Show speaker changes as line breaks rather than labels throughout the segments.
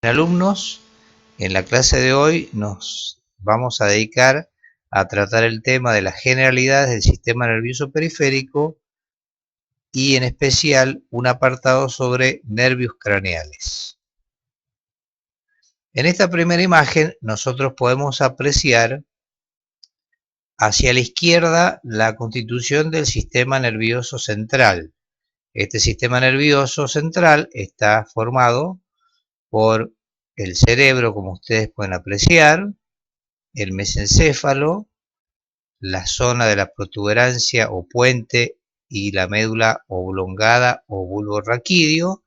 Alumnos, en la clase de hoy nos vamos a dedicar a tratar el tema de las generalidades del sistema nervioso periférico y en especial un apartado sobre nervios craneales. En esta primera imagen nosotros podemos apreciar hacia la izquierda la constitución del sistema nervioso central. Este sistema nervioso central está formado por el cerebro, como ustedes pueden apreciar, el mesencéfalo, la zona de la protuberancia o puente y la médula oblongada o bulbo raquídeo,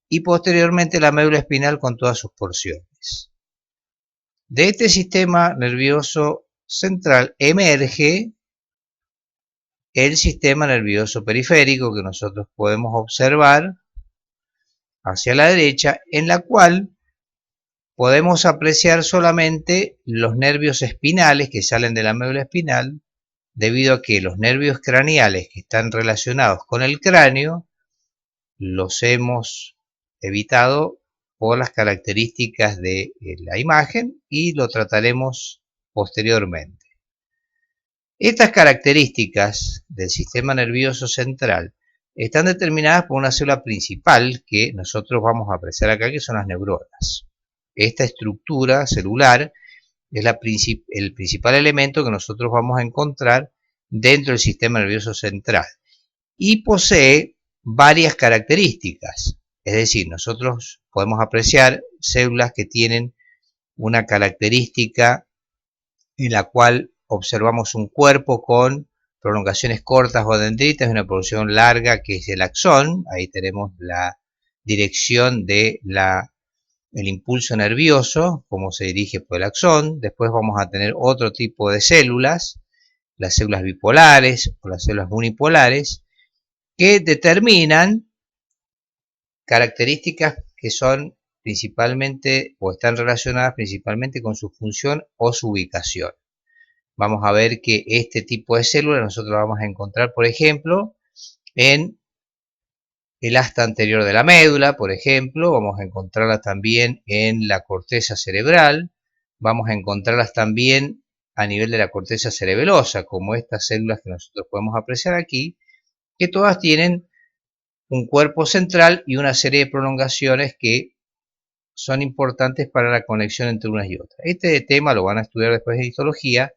y posteriormente la médula espinal con todas sus porciones. De este sistema nervioso central emerge el sistema nervioso periférico que nosotros podemos observar hacia la derecha, en la cual podemos apreciar solamente los nervios espinales que salen de la médula espinal, debido a que los nervios craneales que están relacionados con el cráneo los hemos evitado por las características de la imagen y lo trataremos posteriormente. Estas características del sistema nervioso central están determinadas por una célula principal que nosotros vamos a apreciar acá, que son las neuronas. Esta estructura celular es el principal elemento que nosotros vamos a encontrar dentro del sistema nervioso central y posee varias características. Es decir, nosotros podemos apreciar células que tienen una característica en la cual observamos un cuerpo con prolongaciones cortas o dendritas y una porción larga que es el axón. Ahí tenemos la dirección de el impulso nervioso, cómo se dirige por el axón. Después vamos a tener otro tipo de células, las células bipolares o las células unipolares, que determinan características que son principalmente o están relacionadas principalmente con su función o su ubicación. Vamos a ver que este tipo de células nosotros vamos a encontrar, por ejemplo, en el asta anterior de la médula, por ejemplo, vamos a encontrarlas también en la corteza cerebral, vamos a encontrarlas también a nivel de la corteza cerebelosa, como estas células que nosotros podemos apreciar aquí, que todas tienen un cuerpo central y una serie de prolongaciones que son importantes para la conexión entre unas y otras. Este tema lo van a estudiar después de histología,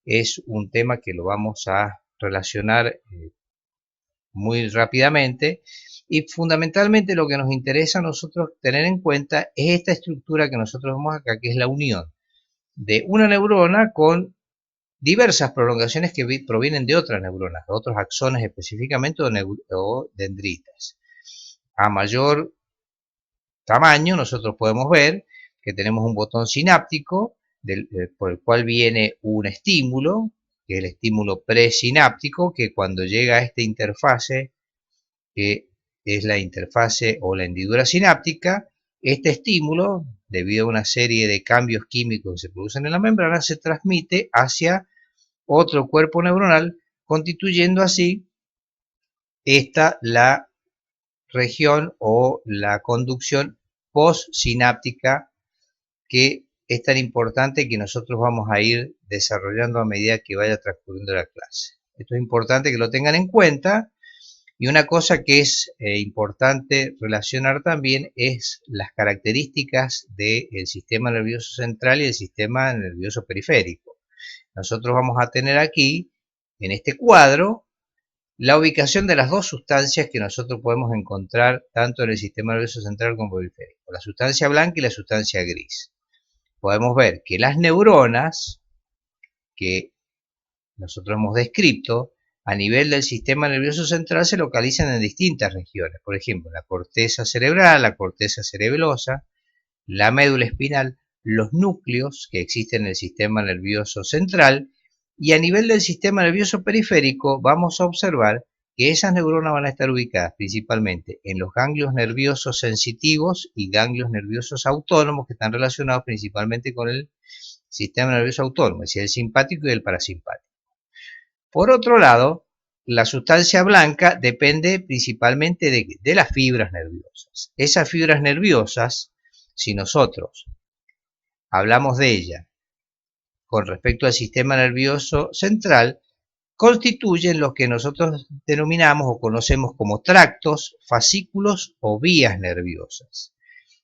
es un tema que lo vamos a relacionar muy rápidamente. Y fundamentalmente lo que nos interesa a nosotros tener en cuenta es esta estructura que nosotros vemos acá, que es la unión de una neurona con diversas prolongaciones que provienen de otras neuronas, de otros axones específicamente o dendritas. A mayor tamaño nosotros podemos ver que tenemos un botón sináptico por el cual viene un estímulo, que es el estímulo presináptico, que cuando llega a esta interfase, que es la interfase o la hendidura sináptica, este estímulo, debido a una serie de cambios químicos que se producen en la membrana, se transmite hacia otro cuerpo neuronal, constituyendo así esta la región o la conducción postsináptica, que es tan importante que nosotros vamos a ir desarrollando a medida que vaya transcurriendo la clase. Esto es importante que lo tengan en cuenta. Y una cosa que es importante relacionar también es las características del sistema nervioso central y el sistema nervioso periférico. Nosotros vamos a tener aquí, en este cuadro, la ubicación de las dos sustancias que nosotros podemos encontrar tanto en el sistema nervioso central como periférico, la sustancia blanca y la sustancia gris. Podemos ver que las neuronas que nosotros hemos descrito a nivel del sistema nervioso central se localizan en distintas regiones, por ejemplo, la corteza cerebral, la corteza cerebelosa, la médula espinal, los núcleos que existen en el sistema nervioso central, y a nivel del sistema nervioso periférico vamos a observar que esas neuronas van a estar ubicadas principalmente en los ganglios nerviosos sensitivos y ganglios nerviosos autónomos, que están relacionados principalmente con el sistema nervioso autónomo, es decir, el simpático y el parasimpático. Por otro lado, la sustancia blanca depende principalmente de las fibras nerviosas. Esas fibras nerviosas Si nosotros hablamos de ella con respecto al sistema nervioso central, constituyen lo que nosotros denominamos o conocemos como tractos, fascículos o vías nerviosas.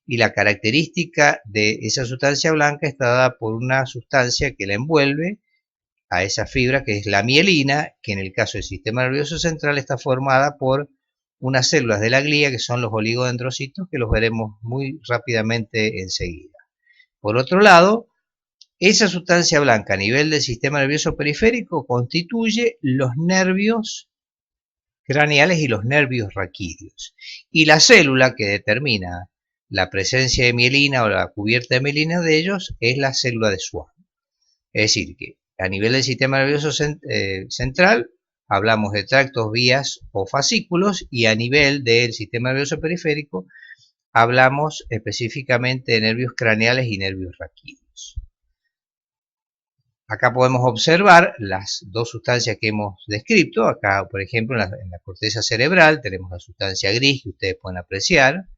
Y la característica de esa sustancia blanca está dada por una sustancia que la envuelve a esa fibra, que es la mielina, que en el caso del sistema nervioso central está formada por unas células de la glía, que son los oligodendrocitos, que los veremos muy rápidamente enseguida. Por otro lado, esa sustancia blanca a nivel del sistema nervioso periférico constituye los nervios craneales y los nervios raquídeos. Y la célula que determina la presencia de mielina o la cubierta de mielina de ellos es la célula de Schwann. Es decir, que a nivel del sistema nervioso central hablamos de tractos, vías o fascículos, y a nivel del sistema nervioso periférico hablamos específicamente de nervios craneales y nervios raquídeos. Acá podemos observar las dos sustancias que hemos descrito. Acá, por ejemplo, en la corteza cerebral tenemos la sustancia gris que ustedes pueden apreciar.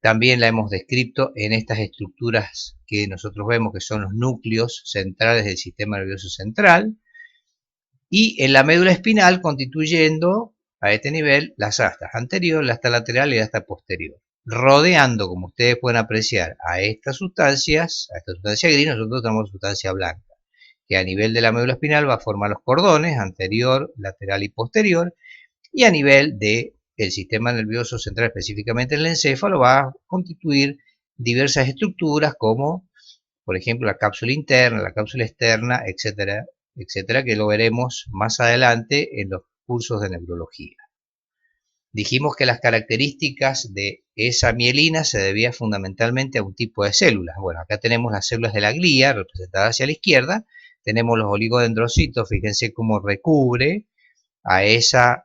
También la hemos descrito en estas estructuras que nosotros vemos que son los núcleos centrales del sistema nervioso central. Y en la médula espinal constituyendo a este nivel las astas anterior, la asta lateral y la asta posterior. Rodeando, como ustedes pueden apreciar, a esta sustancia gris, nosotros tenemos sustancia blanca, que a nivel de la médula espinal va a formar los cordones anterior, lateral y posterior, y a nivel del sistema nervioso central, específicamente el encéfalo, va a constituir diversas estructuras como, por ejemplo, la cápsula interna, la cápsula externa, etcétera, etcétera, que lo veremos más adelante en los cursos de neurología. Dijimos que las características de esa mielina se debían fundamentalmente a un tipo de células. Bueno, acá tenemos las células de la glía, representadas hacia la izquierda. Tenemos los oligodendrocitos, fíjense cómo recubre a esa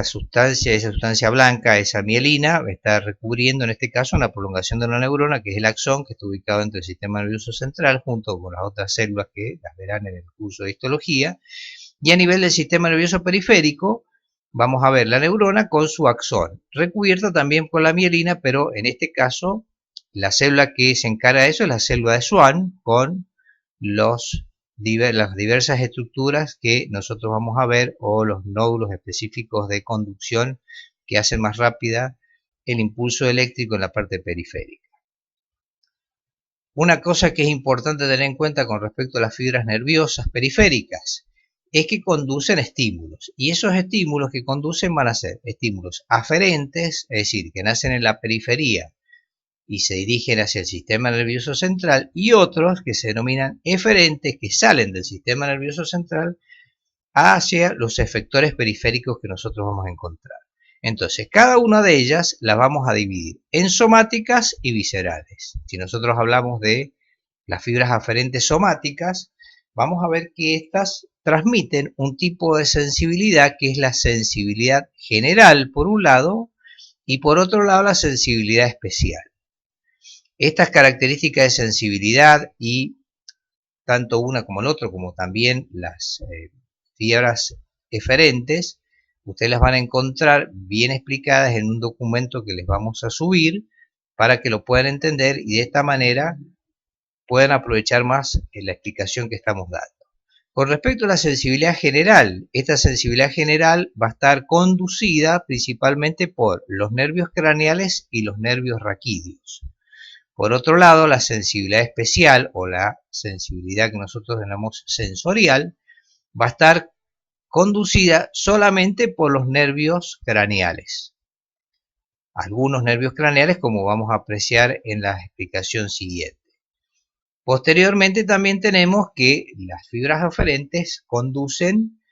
sustancia blanca, esa mielina, está recubriendo en este caso una prolongación de una neurona, que es el axón, que está ubicado entre el sistema nervioso central, junto con las otras células que las verán en el curso de histología. Y a nivel del sistema nervioso periférico, vamos a ver la neurona con su axón, recubierta también por la mielina, pero en este caso, la célula que se encarga de eso es la célula de Schwann, con las diversas estructuras que nosotros vamos a ver, o los nódulos específicos de conducción que hacen más rápida el impulso eléctrico en la parte periférica. Una cosa que es importante tener en cuenta con respecto a las fibras nerviosas periféricas es que conducen estímulos, y esos estímulos que conducen van a ser estímulos aferentes, es decir, que nacen en la periferia y se dirigen hacia el sistema nervioso central, y otros que se denominan eferentes, que salen del sistema nervioso central hacia los efectores periféricos que nosotros vamos a encontrar. Entonces, cada una de ellas las vamos a dividir en somáticas y viscerales. Si nosotros hablamos de las fibras aferentes somáticas, vamos a ver que estas transmiten un tipo de sensibilidad que es la sensibilidad general por un lado, y por otro lado la sensibilidad especial. Estas características de sensibilidad, y tanto una como el otro, como también las fibras eferentes, ustedes las van a encontrar bien explicadas en un documento que les vamos a subir para que lo puedan entender y de esta manera puedan aprovechar más la explicación que estamos dando. Con respecto a la sensibilidad general, esta sensibilidad general va a estar conducida principalmente por los nervios craneales y los nervios raquídeos. Por otro lado, la sensibilidad especial, o la sensibilidad que nosotros denominamos sensorial, va a estar conducida solamente por los nervios craneales. Algunos nervios craneales, como vamos a apreciar en la explicación siguiente. Posteriormente también tenemos que las fibras aferentes conducen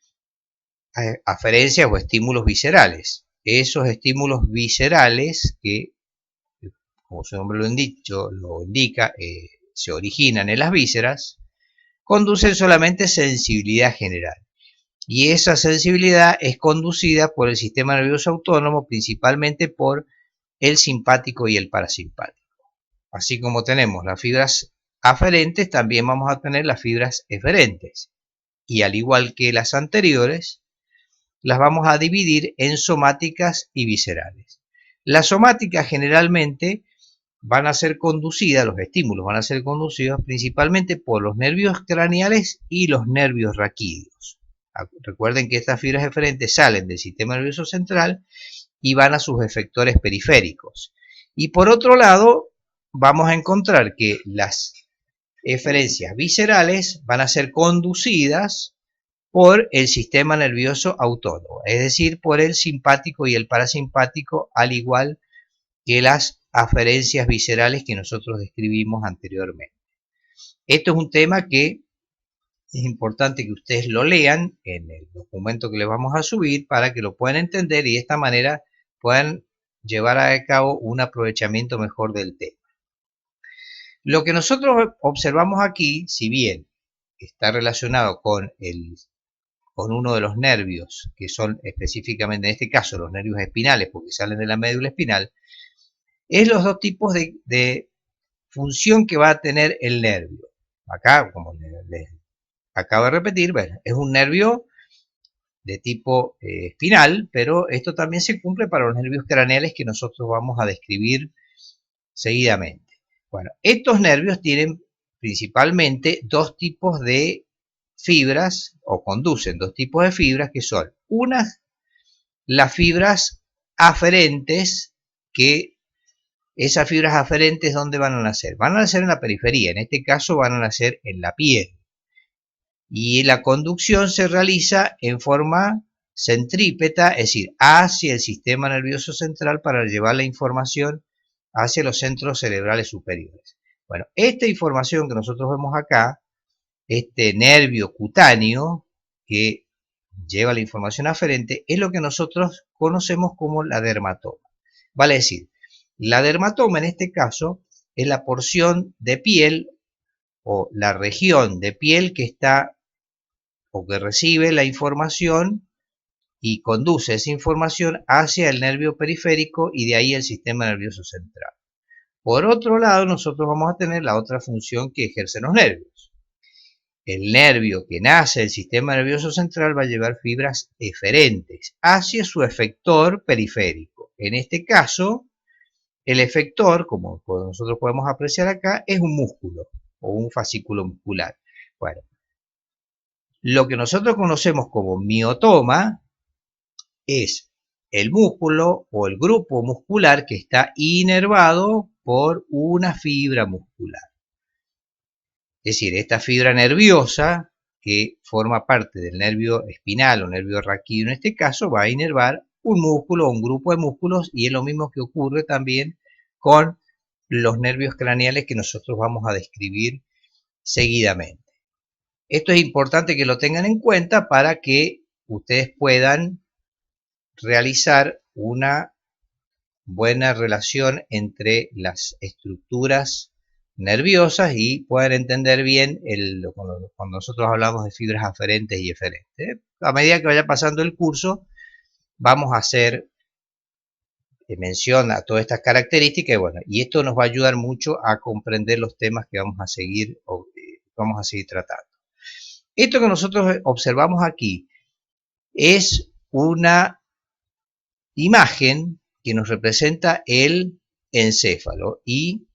a aferencias o estímulos viscerales. Esos estímulos viscerales que, como su nombre lo indica, se originan en las vísceras, conducen solamente sensibilidad general. Y esa sensibilidad es conducida por el sistema nervioso autónomo, principalmente por el simpático y el parasimpático. Así como tenemos las fibras aferentes, también vamos a tener las fibras eferentes. Y al igual que las anteriores, las vamos a dividir en somáticas y viscerales. Las somáticas generalmente van a ser conducidas, los estímulos van a ser conducidos principalmente por los nervios craneales y los nervios raquídeos. Recuerden que estas fibras eferentes salen del sistema nervioso central y van a sus efectores periféricos. Y por otro lado, vamos a encontrar que las eferencias viscerales van a ser conducidas por el sistema nervioso autónomo, es decir, por el simpático y el parasimpático, al igual que las aferencias viscerales que nosotros describimos anteriormente. Esto es un tema que es importante que ustedes lo lean en el documento que les vamos a subir para que lo puedan entender y de esta manera puedan llevar a cabo un aprovechamiento mejor del tema. Lo que nosotros observamos aquí, si bien está relacionado con uno de los nervios, que son específicamente en este caso los nervios espinales, porque salen de la médula espinal, es los dos tipos de función que va a tener el nervio. Acá, como les acabo de repetir, bueno, es un nervio de tipo espinal, pero esto también se cumple para los nervios craneales que nosotros vamos a describir seguidamente. Bueno, estos nervios tienen principalmente dos tipos de fibras, o conducen dos tipos de fibras, que son unas, las fibras aferentes, que esas fibras aferentes, ¿dónde van a nacer? Van a nacer en la periferia, en este caso van a nacer en la piel. Y la conducción se realiza en forma centrípeta, es decir, hacia el sistema nervioso central para llevar la información hacia los centros cerebrales superiores. Bueno, esta información que nosotros vemos acá, este nervio cutáneo que lleva la información aferente, es lo que nosotros conocemos como la dermatoma. Vale decir, la dermatoma en este caso es la porción de piel o la región de piel que está o que recibe la información y conduce esa información hacia el nervio periférico y de ahí el sistema nervioso central. Por otro lado, nosotros vamos a tener la otra función que ejercen los nervios. El nervio que nace del sistema nervioso central va a llevar fibras eferentes hacia su efector periférico. En este caso, el efector, como nosotros podemos apreciar acá, es un músculo o un fascículo muscular. Bueno, lo que nosotros conocemos como miotoma es el músculo o el grupo muscular que está inervado por una fibra muscular. Es decir, esta fibra nerviosa que forma parte del nervio espinal o nervio raquídeo en este caso va a inervar un músculo o un grupo de músculos, y es lo mismo que ocurre también con los nervios craneales que nosotros vamos a describir seguidamente. Esto es importante que lo tengan en cuenta para que ustedes puedan realizar una buena relación entre las estructuras nerviosas y puedan entender bien cuando nosotros hablamos de fibras aferentes y eferentes. A medida que vaya pasando el curso, vamos a hacer mención a todas estas características, y esto nos va a ayudar mucho a comprender los temas que vamos a seguir tratando. Esto que nosotros observamos aquí es una imagen que nos representa el encéfalo y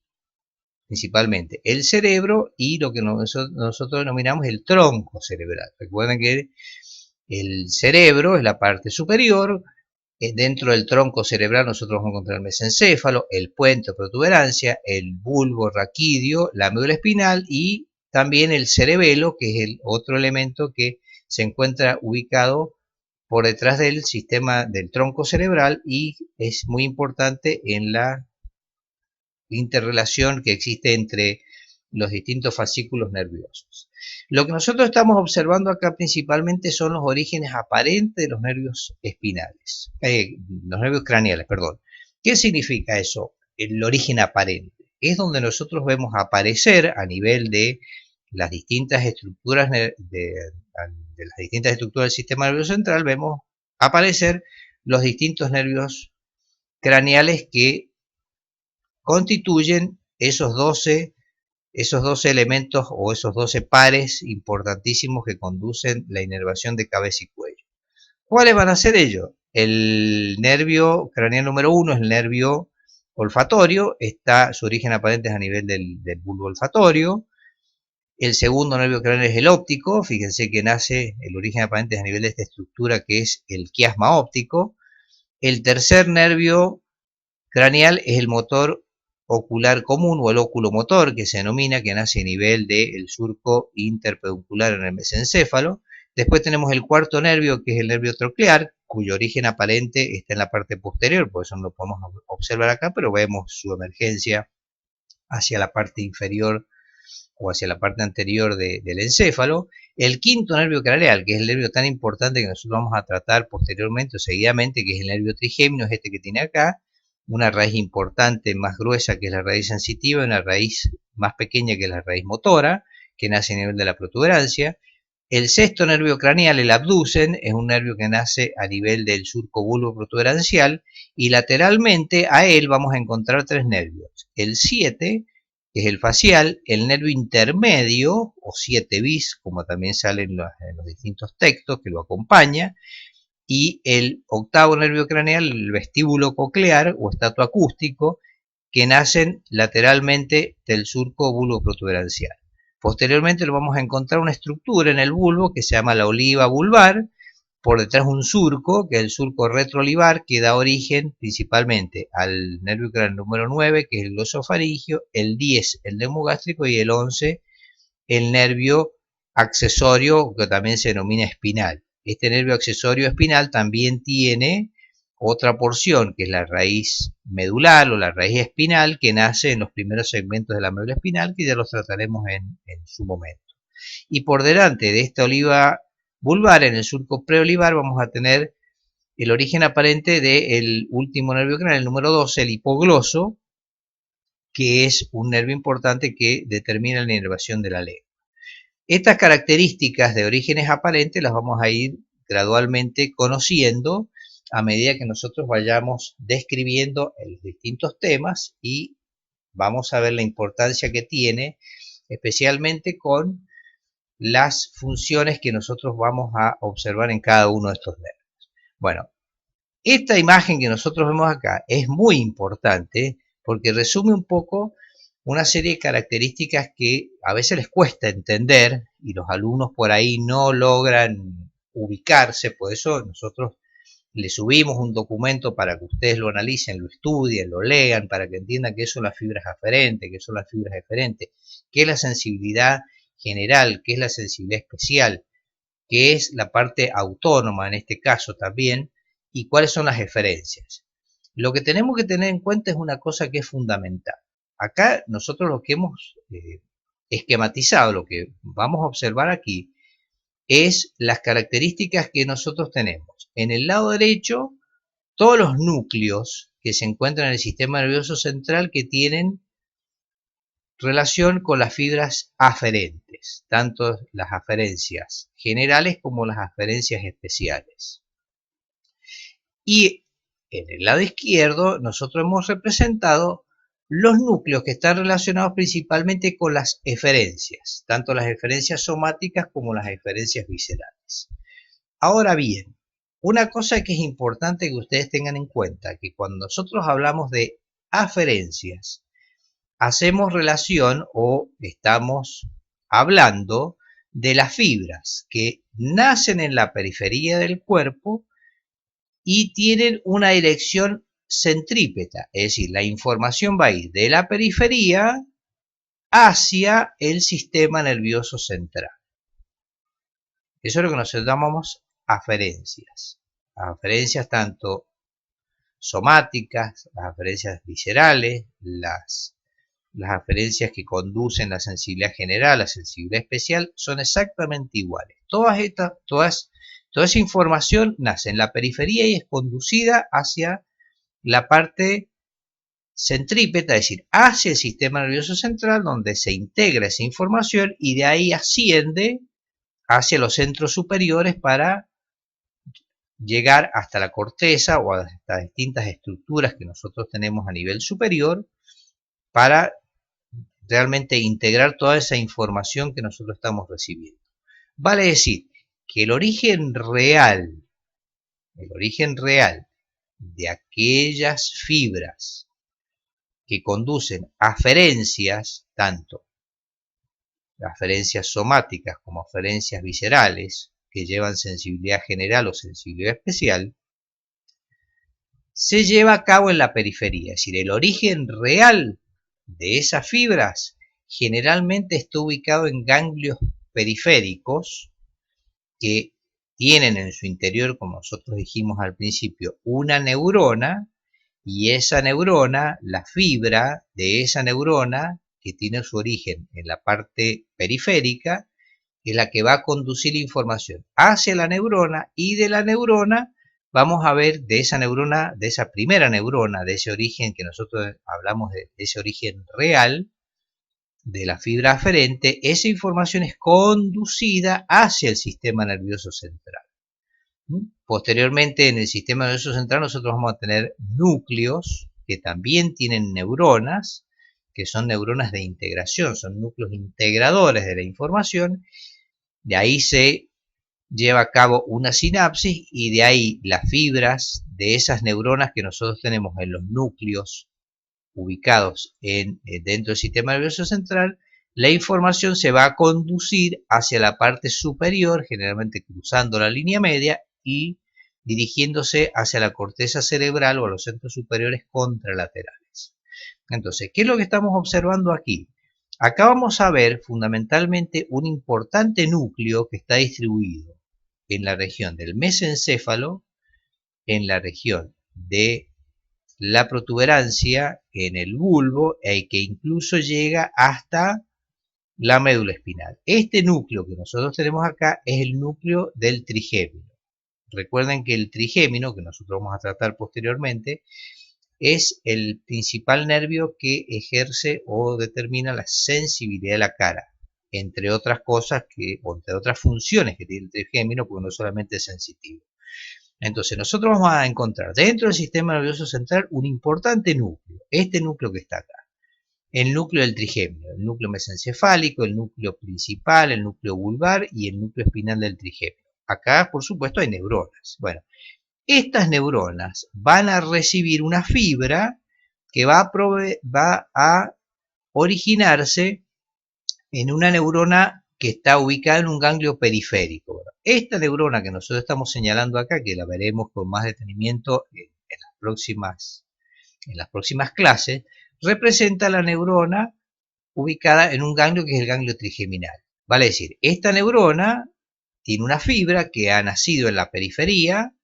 principalmente el cerebro y lo que nosotros denominamos el tronco cerebral. Recuerden que el cerebro es la parte superior. Dentro del tronco cerebral nosotros vamos a encontrar el mesencéfalo, el puente o protuberancia, el bulbo raquídeo, la médula espinal y también el cerebelo, que es el otro elemento que se encuentra ubicado por detrás del sistema del tronco cerebral y es muy importante en la interrelación que existe entre los distintos fascículos nerviosos. Lo que nosotros estamos observando acá principalmente son los orígenes aparentes de los nervios espinales, los nervios craneales, perdón. ¿Qué significa eso? El origen aparente. Es donde nosotros vemos aparecer a nivel de las distintas estructuras de las distintas estructuras del sistema nervioso central, vemos aparecer los distintos nervios craneales que constituyen esos 12 elementos o esos 12 pares importantísimos que conducen la inervación de cabeza y cuello. ¿Cuáles van a ser ellos? El nervio craneal número 1 es el nervio olfatorio, su origen aparente es a nivel del bulbo olfatorio. El segundo nervio craneal es el óptico, fíjense que el origen aparente es a nivel de esta estructura que es el quiasma óptico. El tercer nervio craneal es el motor ocular común o el oculomotor, que se denomina, que nace a nivel del surco interpeduncular en el mesencéfalo. Después tenemos el cuarto nervio, que es el nervio troclear, cuyo origen aparente está en la parte posterior, por eso no lo podemos observar acá, pero vemos su emergencia hacia la parte inferior o hacia la parte anterior del encéfalo. El quinto nervio craneal, que es el nervio tan importante que nosotros vamos a tratar posteriormente o seguidamente, que es el nervio trigémino, es este que tiene acá, una raíz importante más gruesa que es la raíz sensitiva, una raíz más pequeña que es la raíz motora, que nace a nivel de la protuberancia. El sexto nervio craneal, el abducen, es un nervio que nace a nivel del surco bulbo protuberancial y lateralmente a él vamos a encontrar tres nervios. El 7, que es el facial, el nervio intermedio, o 7 bis, como también sale en los distintos textos que lo acompaña, y el octavo nervio craneal, el vestíbulo coclear o estato acústico, que nacen lateralmente del surco bulbo protuberancial. Posteriormente lo vamos a encontrar una estructura en el bulbo que se llama la oliva vulvar, por detrás un surco, que es el surco retroolivar, que da origen principalmente al nervio craneal número 9, que es el glosofaringio, el 10, el neumogástrico, y el 11, el nervio accesorio, que también se denomina espinal. Este nervio accesorio espinal también tiene otra porción, que es la raíz medular o la raíz espinal, que nace en los primeros segmentos de la médula espinal, que ya los trataremos en su momento. Y por delante de esta oliva vulvar, en el surco preolivar, vamos a tener el origen aparente del último nervio craneal, el número 12, el hipogloso, que es un nervio importante que determina la inervación de la lengua. Estas características de orígenes aparentes las vamos a ir gradualmente conociendo a medida que nosotros vayamos describiendo los distintos temas y vamos a ver la importancia que tiene, especialmente con las funciones que nosotros vamos a observar en cada uno de estos nervios. Bueno, esta imagen que nosotros vemos acá es muy importante porque resume un poco una serie de características que a veces les cuesta entender y los alumnos por ahí no logran ubicarse, por eso nosotros les subimos un documento para que ustedes lo analicen, lo estudien, lo lean, para que entiendan qué son las fibras aferentes, qué son las fibras eferentes, qué es la sensibilidad general, qué es la sensibilidad especial, qué es la parte autónoma en este caso también, y cuáles son las eferencias. Lo que tenemos que tener en cuenta es una cosa que es fundamental. Acá nosotros lo que hemos esquematizado, lo que vamos a observar aquí, es las características que nosotros tenemos. En el lado derecho, todos los núcleos que se encuentran en el sistema nervioso central que tienen relación con las fibras aferentes, tanto las aferencias generales como las aferencias especiales. Y en el lado izquierdo nosotros hemos representado los núcleos que están relacionados principalmente con las eferencias, tanto las eferencias somáticas como las eferencias viscerales. Ahora bien, una cosa que es importante que ustedes tengan en cuenta, que cuando nosotros hablamos de aferencias, hacemos relación o estamos hablando de las fibras que nacen en la periferia del cuerpo y tienen una dirección centrípeta, es decir, la información va a ir de la periferia hacia el sistema nervioso central. Eso es lo que nosotros llamamos aferencias. Aferencias tanto somáticas, las aferencias viscerales, las aferencias que conducen la sensibilidad general, la sensibilidad especial, son exactamente iguales. Toda esa información nace en la periferia y es conducida hacia la parte centrípeta, es decir, hacia el sistema nervioso central, donde se integra esa información y de ahí asciende hacia los centros superiores para llegar hasta la corteza o hasta distintas estructuras que nosotros tenemos a nivel superior para realmente integrar toda esa información que nosotros estamos recibiendo. Vale decir que el origen real de aquellas fibras que conducen aferencias, tanto aferencias somáticas como aferencias viscerales, que llevan sensibilidad general o sensibilidad especial, se lleva a cabo en la periferia. Es decir, el origen real de esas fibras generalmente está ubicado en ganglios periféricos que tienen en su interior, como nosotros dijimos al principio, una neurona, y esa neurona, la fibra de esa neurona, que tiene su origen en la parte periférica, es la que va a conducir información hacia la neurona, y de la neurona vamos a ver de esa neurona, de esa primera neurona, de ese origen que nosotros hablamos de ese origen real, de la fibra aferente, esa información es conducida hacia el sistema nervioso central. Posteriormente, en el sistema nervioso central nosotros vamos a tener núcleos que también tienen neuronas, que son neuronas de integración, son núcleos integradores de la información. De ahí se lleva a cabo una sinapsis, y de ahí las fibras de esas neuronas que nosotros tenemos en los núcleos ubicados dentro del sistema nervioso central, la información se va a conducir hacia la parte superior, generalmente cruzando la línea media y dirigiéndose hacia la corteza cerebral o a los centros superiores contralaterales. Entonces, ¿qué es lo que estamos observando aquí? Acá vamos a ver fundamentalmente un importante núcleo que está distribuido en la región del mesencéfalo, en la región de la protuberancia, en el bulbo, que incluso llega hasta la médula espinal. Este núcleo que nosotros tenemos acá es el núcleo del trigémino. Recuerden que el trigémino, que nosotros vamos a tratar posteriormente, es el principal nervio que ejerce o determina la sensibilidad de la cara, entre otras cosas o entre otras funciones que tiene el trigémino, porque no solamente es sensitivo. Entonces nosotros vamos a encontrar dentro del sistema nervioso central un importante núcleo, este núcleo que está acá, el núcleo del trigémino, el núcleo mesencefálico, el núcleo principal, el núcleo vulvar y el núcleo espinal del trigémino. Acá, por supuesto, hay neuronas. Bueno, estas neuronas van a recibir una fibra que va a originarse en una neurona que está ubicada en un ganglio periférico. Bueno, esta neurona que nosotros estamos señalando acá, que la veremos con más detenimiento en las próximas clases, representa la neurona ubicada en un ganglio que es el ganglio trigeminal. Vale decir, esta neurona tiene una fibra que ha nacido en la periferia,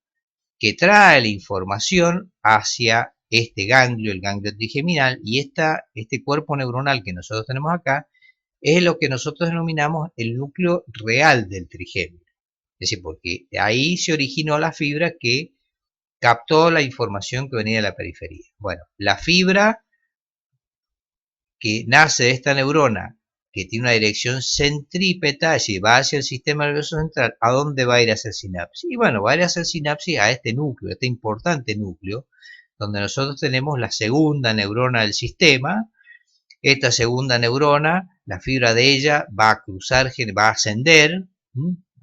que trae la información hacia este ganglio, el ganglio trigeminal, y este cuerpo neuronal que nosotros tenemos acá es lo que nosotros denominamos el núcleo real del trigémino. Es decir, porque ahí se originó la fibra que captó la información que venía de la periferia. Bueno, la fibra que nace de esta neurona, que tiene una dirección centrípeta, es decir, va hacia el sistema nervioso central, ¿a dónde va a ir a hacer sinapsis? Y bueno, va a ir a hacer sinapsis a este núcleo, este importante núcleo, donde nosotros tenemos la segunda neurona del sistema. Esta segunda neurona, la fibra de ella va a cruzar, va a ascender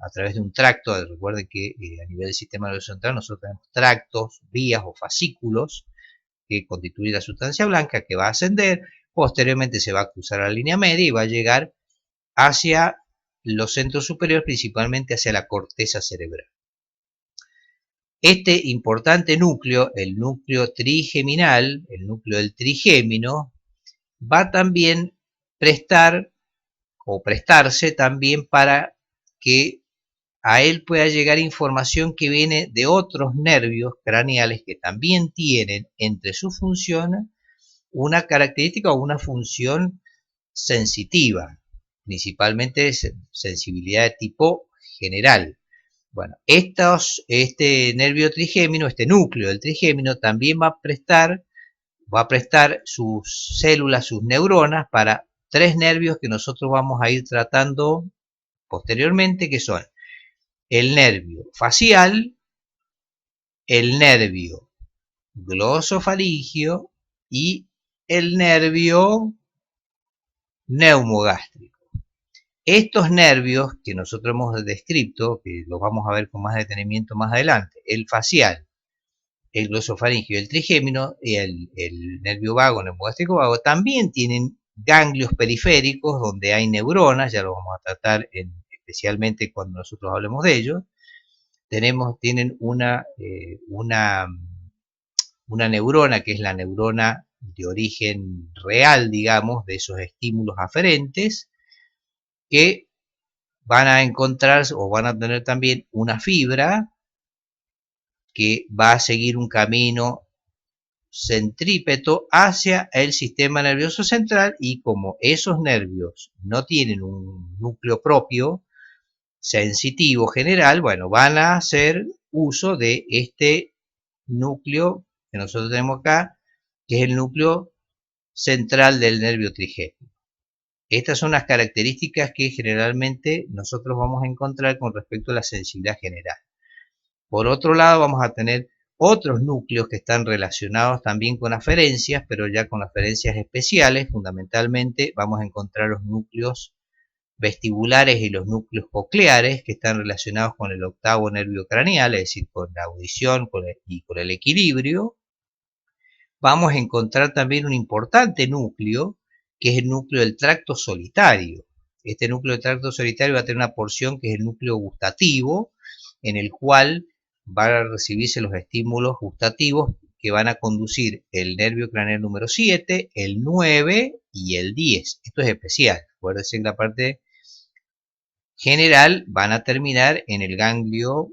a través de un tracto. Recuerden que a nivel del sistema nervioso central nosotros tenemos tractos, vías o fascículos que constituyen la sustancia blanca, que va a ascender. Posteriormente se va a cruzar la línea media y va a llegar hacia los centros superiores, principalmente hacia la corteza cerebral. Este importante núcleo, el núcleo trigeminal, el núcleo del trigémino, va también prestarse también para que a él pueda llegar información que viene de otros nervios craneales que también tienen entre sus funciones una característica o una función sensitiva, principalmente sensibilidad de tipo general. Bueno, este nervio trigémino, este núcleo del trigémino, también va a prestar sus células, sus neuronas, para tres nervios que nosotros vamos a ir tratando posteriormente, que son el nervio facial, el nervio glosofaringeo y el nervio neumogástrico. Estos nervios que nosotros hemos descrito, que los vamos a ver con más detenimiento más adelante, el facial, el glosofaringio y el trigémino, y el nervio vago, neumogástrico vago, también tienen ganglios periféricos donde hay neuronas, ya lo vamos a tratar especialmente cuando nosotros hablemos de ellos. Tienen una neurona que es la neurona de origen real, digamos, de esos estímulos aferentes, que van a encontrar o van a tener también una fibra que va a seguir un camino centrípeto hacia el sistema nervioso central, y como esos nervios no tienen un núcleo propio sensitivo general, bueno, van a hacer uso de este núcleo que nosotros tenemos acá, que es el núcleo central del nervio trigémino. Estas son las características que generalmente nosotros vamos a encontrar con respecto a la sensibilidad general. Por otro lado, vamos a tener otros núcleos que están relacionados también con aferencias, pero ya con aferencias especiales. Fundamentalmente vamos a encontrar los núcleos vestibulares y los núcleos cocleares, que están relacionados con el octavo nervio craneal, es decir, con la audición y con el equilibrio. Vamos a encontrar también un importante núcleo, que es el núcleo del tracto solitario. Este núcleo del tracto solitario va a tener una porción que es el núcleo gustativo, en el cual van a recibirse los estímulos gustativos que van a conducir el nervio craneal número 7, el 9 y el 10. Esto es especial. Acuérdense que la parte general van a terminar en el ganglio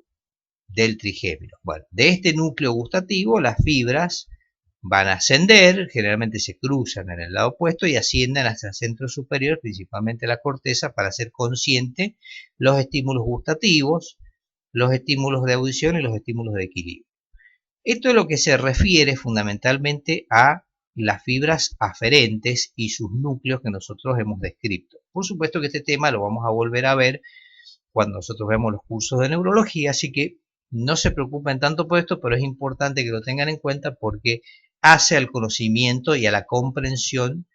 del trigémino. Bueno, de este núcleo gustativo las fibras van a ascender, generalmente se cruzan en el lado opuesto y ascienden hasta el centro superior, principalmente la corteza, para hacer consciente los estímulos gustativos, los estímulos de audición y los estímulos de equilibrio. Esto es lo que se refiere fundamentalmente a las fibras aferentes y sus núcleos que nosotros hemos descrito. Por supuesto que este tema lo vamos a volver a ver cuando nosotros vemos los cursos de neurología, así que no se preocupen tanto por esto, pero es importante que lo tengan en cuenta porque hace al conocimiento y a la comprensión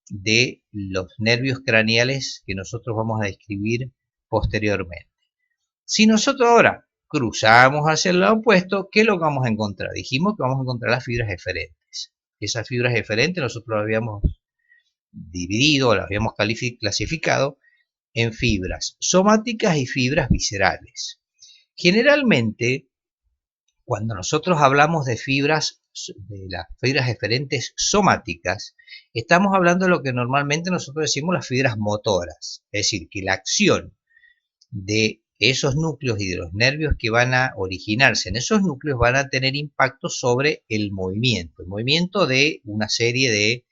de los nervios craneales que nosotros vamos a describir posteriormente. Si nosotros ahora cruzamos hacia el lado opuesto, ¿qué es lo que vamos a encontrar? Dijimos que vamos a encontrar las fibras eferentes. Esas fibras eferentes nosotros las habíamos dividido, las habíamos clasificado en fibras somáticas y fibras viscerales. Generalmente, cuando nosotros hablamos de las fibras eferentes somáticas, estamos hablando de lo que normalmente nosotros decimos las fibras motoras, es decir, que la acción de esos núcleos y de los nervios que van a originarse en esos núcleos van a tener impacto sobre el movimiento de una serie de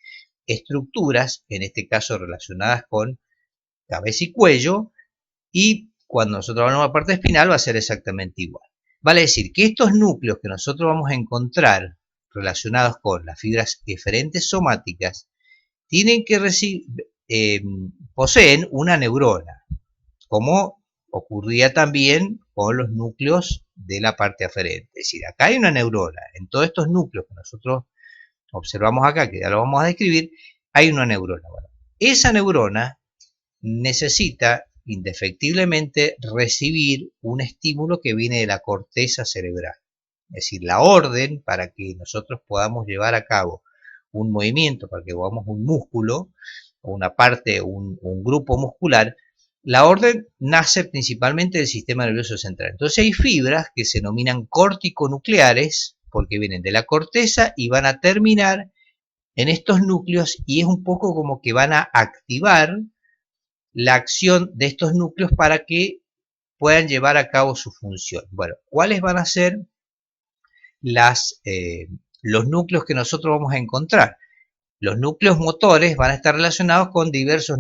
estructuras, en este caso relacionadas con cabeza y cuello, y cuando nosotros hablamos de la parte espinal va a ser exactamente igual. Vale decir que estos núcleos que nosotros vamos a encontrar relacionados con las fibras eferentes somáticas tienen que poseen una neurona, como ocurría también con los núcleos de la parte aferente. Es decir, acá hay una neurona. En todos estos núcleos que nosotros observamos acá, que ya lo vamos a describir, hay una neurona. Bueno, esa neurona necesita indefectiblemente recibir un estímulo que viene de la corteza cerebral. Es decir, la orden para que nosotros podamos llevar a cabo un movimiento, para que movamos un músculo, o una parte, un grupo muscular, la orden nace principalmente del sistema nervioso central. Entonces hay fibras que se denominan corticonucleares, porque vienen de la corteza y van a terminar en estos núcleos, y es un poco como que van a activar la acción de estos núcleos para que puedan llevar a cabo su función. Bueno, ¿cuáles van a ser los núcleos que nosotros vamos a encontrar? Los núcleos motores van a estar relacionados con diversos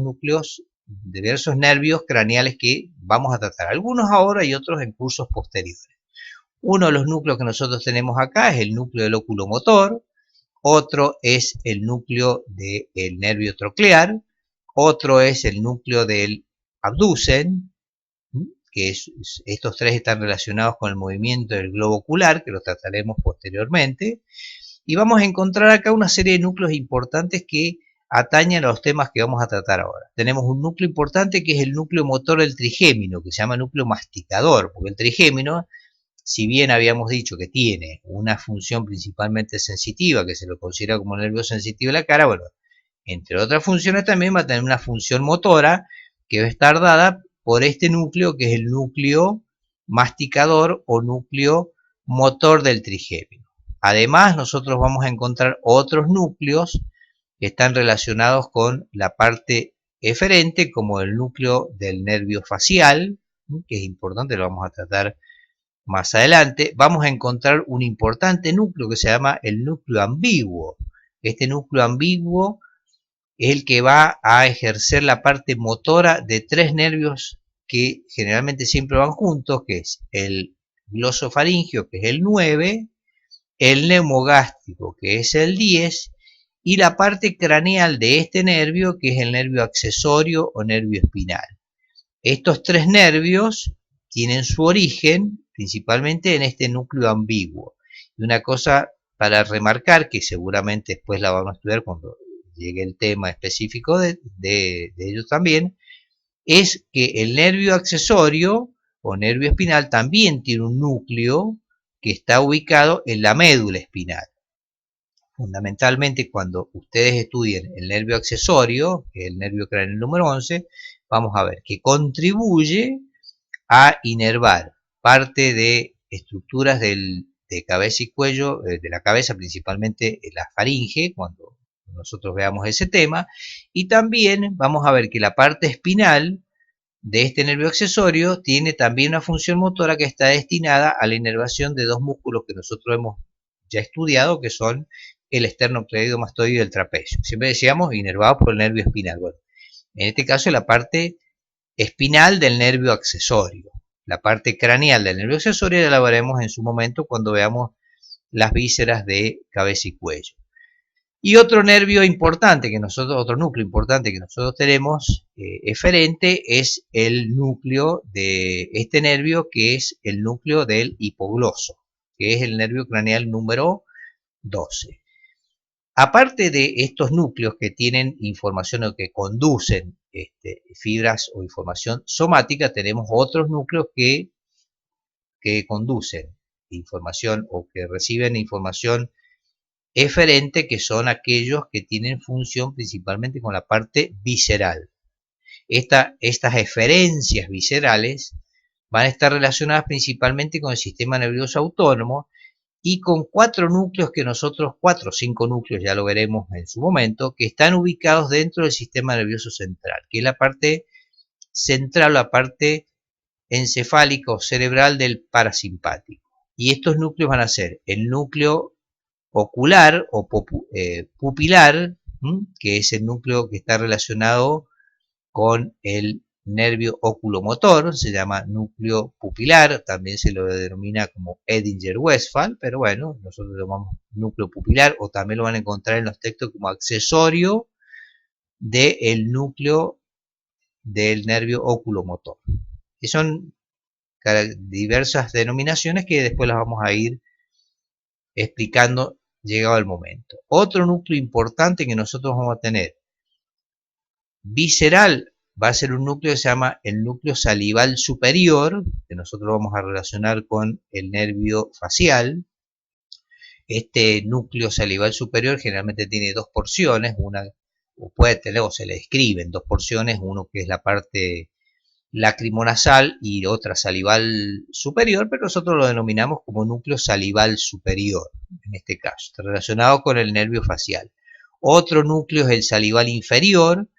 nervios craneales que vamos a tratar, algunos ahora y otros en cursos posteriores. Uno de los núcleos que nosotros tenemos acá es el núcleo del oculomotor, otro es el núcleo del nervio troclear, otro es el núcleo del abducen, que estos tres están relacionados con el movimiento del globo ocular, que lo trataremos posteriormente, y vamos a encontrar acá una serie de núcleos importantes que atañen a los temas que vamos a tratar ahora. Tenemos un núcleo importante que es el núcleo motor del trigémino, que se llama núcleo masticador, porque el trigémino si bien habíamos dicho que tiene una función principalmente sensitiva, que se lo considera como nervio sensitivo de la cara, bueno, entre otras funciones también va a tener una función motora que va a estar dada por este núcleo, que es el núcleo masticador o núcleo motor del trigémino. Además, nosotros vamos a encontrar otros núcleos que están relacionados con la parte eferente, como el núcleo del nervio facial, que es importante, lo vamos a tratar más adelante. Vamos a encontrar un importante núcleo que se llama el núcleo ambiguo. Este núcleo ambiguo es el que va a ejercer la parte motora de tres nervios que generalmente siempre van juntos, que es el glosofaringio, que es el 9, el neumogástrico, que es el 10, y la parte craneal de este nervio, que es el nervio accesorio o nervio espinal. Estos tres nervios tienen su origen principalmente en este núcleo ambiguo. Y una cosa para remarcar, que seguramente después la vamos a estudiar cuando llegue el tema específico de ellos también, es que el nervio accesorio o nervio espinal también tiene un núcleo que está ubicado en la médula espinal. Fundamentalmente, cuando ustedes estudien el nervio accesorio, que es el nervio craneal número 11, vamos a ver que contribuye a inervar parte de estructuras de cabeza y cuello, de la cabeza, principalmente la faringe, cuando nosotros veamos ese tema, y también vamos a ver que la parte espinal de este nervio accesorio tiene también una función motora que está destinada a la inervación de dos músculos que nosotros hemos ya estudiado, que son el esternocleidomastoide y el trapecio. Siempre decíamos inervado por el nervio espinal. Bueno, en este caso la parte espinal del nervio accesorio. La parte craneal del nervio accesorio ya la veremos en su momento cuando veamos las vísceras de cabeza y cuello. Y otro nervio importante que nosotros, otro núcleo importante que nosotros tenemos eferente es el núcleo de este nervio, que es el núcleo del hipogloso, que es el nervio craneal número 12. Aparte de estos núcleos que tienen información o que conducen fibras o información somática, tenemos otros núcleos que conducen información o que reciben información eferente, que son aquellos que tienen función principalmente con la parte visceral. Estas eferencias viscerales van a estar relacionadas principalmente con el sistema nervioso autónomo y con cuatro núcleos que nosotros, 4 o 5 núcleos, ya lo veremos en su momento, que están ubicados dentro del sistema nervioso central, que es la parte central, la parte encefálica o cerebral del parasimpático. Y estos núcleos van a ser el núcleo ocular o pupilar, que es el núcleo que está relacionado con el nervio oculomotor, se llama núcleo pupilar, también se lo denomina como Edinger-Westphal, pero bueno, nosotros lo llamamos núcleo pupilar, o también lo van a encontrar en los textos como accesorio del núcleo del nervio oculomotor. Y son diversas denominaciones que después las vamos a ir explicando llegado el momento. Otro núcleo importante que nosotros vamos a tener visceral va a ser un núcleo que se llama el núcleo salival superior, que nosotros vamos a relacionar con el nervio facial. Este núcleo salival superior generalmente tiene dos porciones, una o puede tener, o se le describen dos porciones, uno que es la parte lacrimonasal y otra salival superior, pero nosotros lo denominamos como núcleo salival superior, en este caso, está relacionado con el nervio facial. Otro núcleo es el salival inferior,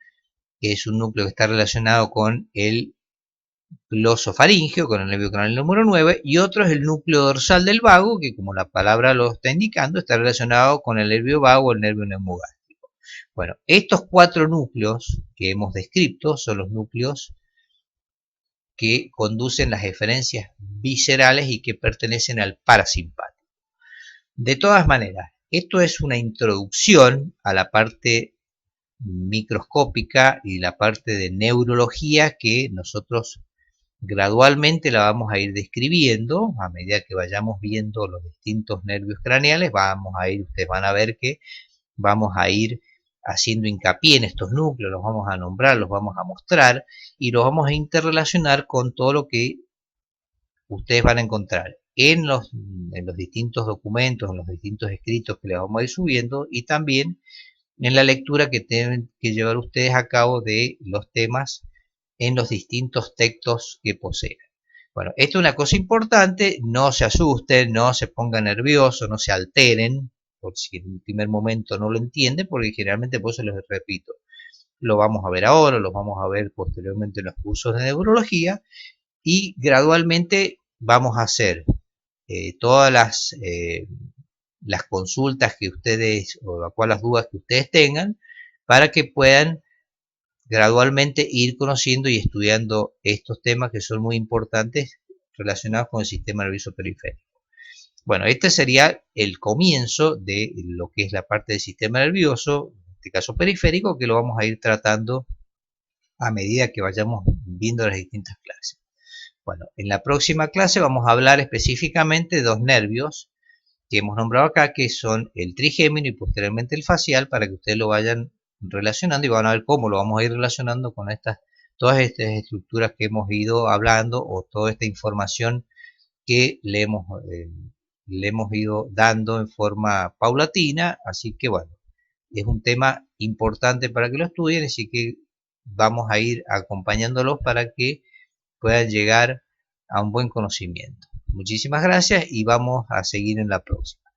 que es un núcleo que está relacionado con el glosofaringio, con el nervio craneal número 9, y otro es el núcleo dorsal del vago, que como la palabra lo está indicando, está relacionado con el nervio vago o el nervio neumogástrico. Bueno, estos cuatro núcleos que hemos descrito son los núcleos que conducen las eferencias viscerales y que pertenecen al parasimpático. De todas maneras, esto es una introducción a la parte microscópica y la parte de neurología que nosotros gradualmente la vamos a ir describiendo a medida que vayamos viendo los distintos nervios craneales. Ustedes van a ver que vamos a ir haciendo hincapié en estos núcleos, los vamos a nombrar, los vamos a mostrar y los vamos a interrelacionar con todo lo que ustedes van a encontrar en los distintos documentos, en los distintos escritos que les vamos a ir subiendo y también en la lectura que tienen que llevar ustedes a cabo de los temas en los distintos textos que poseen. Bueno, esto es una cosa importante, no se asusten, no se pongan nerviosos, no se alteren, por si en el primer momento no lo entienden, porque generalmente, por eso les repito, lo vamos a ver ahora, lo vamos a ver posteriormente en los cursos de neurología y gradualmente vamos a hacer todas las consultas que ustedes, o las dudas que ustedes tengan, para que puedan gradualmente ir conociendo y estudiando estos temas que son muy importantes relacionados con el sistema nervioso periférico. Bueno, este sería el comienzo de lo que es la parte del sistema nervioso, en este caso periférico, que lo vamos a ir tratando a medida que vayamos viendo las distintas clases. Bueno, en la próxima clase vamos a hablar específicamente de dos nervios que hemos nombrado acá, que son el trigémino y posteriormente el facial, para que ustedes lo vayan relacionando y van a ver cómo lo vamos a ir relacionando con todas estas estructuras que hemos ido hablando o toda esta información que le hemos ido dando en forma paulatina. Así que bueno, es un tema importante para que lo estudien, así que vamos a ir acompañándolos para que puedan llegar a un buen conocimiento. Muchísimas gracias y vamos a seguir en la próxima.